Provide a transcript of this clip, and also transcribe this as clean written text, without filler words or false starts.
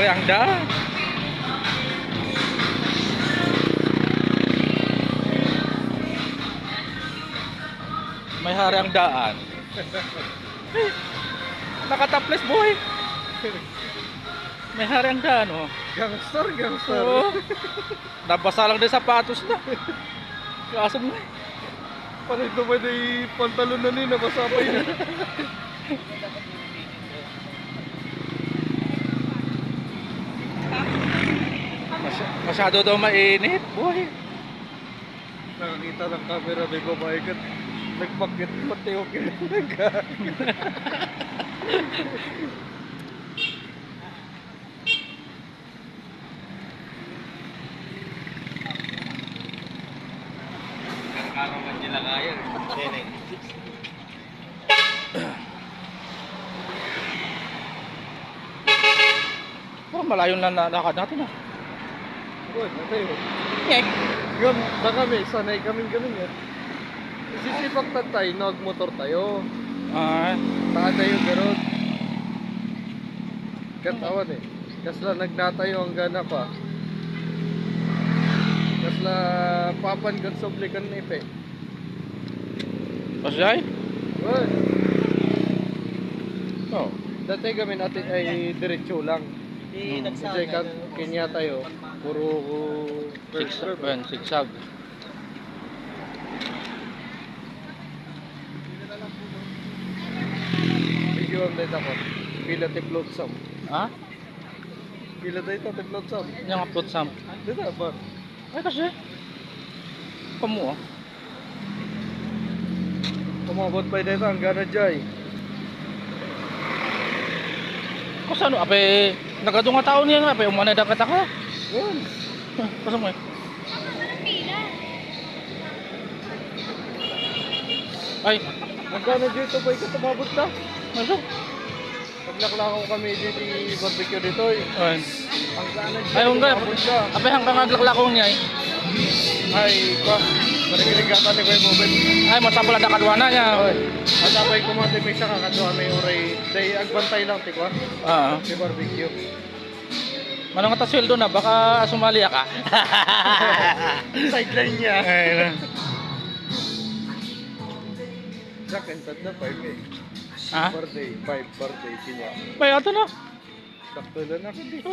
hari ang daan. May hari ang daan. Nakataples boy. May hari ang daan oh. Gangster, gangster. Oo. Nabasa lang din sapatos na. Kaso mo. Parang ito ba yung pantalon na nila, nabasa pa yun. Masyado daw mainit boy. Nakakita ng camera, may babae ka. Nagpakit, pati okay na naga. Karang man nila kaya. Oh, malayo na lakad natin ah. Good, tayo. Ngek. Yun, na kami, sanay kaming ganun yan. Sisipak na tayo, nagmotor tayo. Ah, Taan tayo ganun. Katawan eh. Kasla nagnatayo ang gana pa. Kasla papan kan soblikan ni pe. pasay? Good. Oh. Dati kami natin ay diretso lang. Kasi kanya tayo, puro Sigsag. Ayan, sigsag. video ang data ko. Pila tiplot sam. Ha? Pila data tiplot sam. Yang upload sam. Dito ba? Ay kasi. Kamu ah. Kumabot pa data ang gana jay. Kasi ano, ape, nagadunga tao niya nga, ape, umanay dagat ako. Yun. Pasok mo eh. Ay, Magkano dito pa ikaw tumabot na? masok. Paglaklakaw kami dito yung barbecue dito eh. Ay, Ang gana dito ay, unggay. tumabot ka. Ape, hanggang aglaklakong niya eh. Ay, kwa. Marigiligatan ni Kuya Bobet. Ay, matapol ang dakadwana niya. Oy. At apay kumati may siya kakadwa may uray. Day agbantay lang tikwa. Ah, May barbecue. manong nga tasweldo na, baka sumali ka. Sideline niya. Ay, na. Jack and Tad na 5 eh. Ha? Birthday, 5 birthday siya. May ato na. Sakto lang ako dito.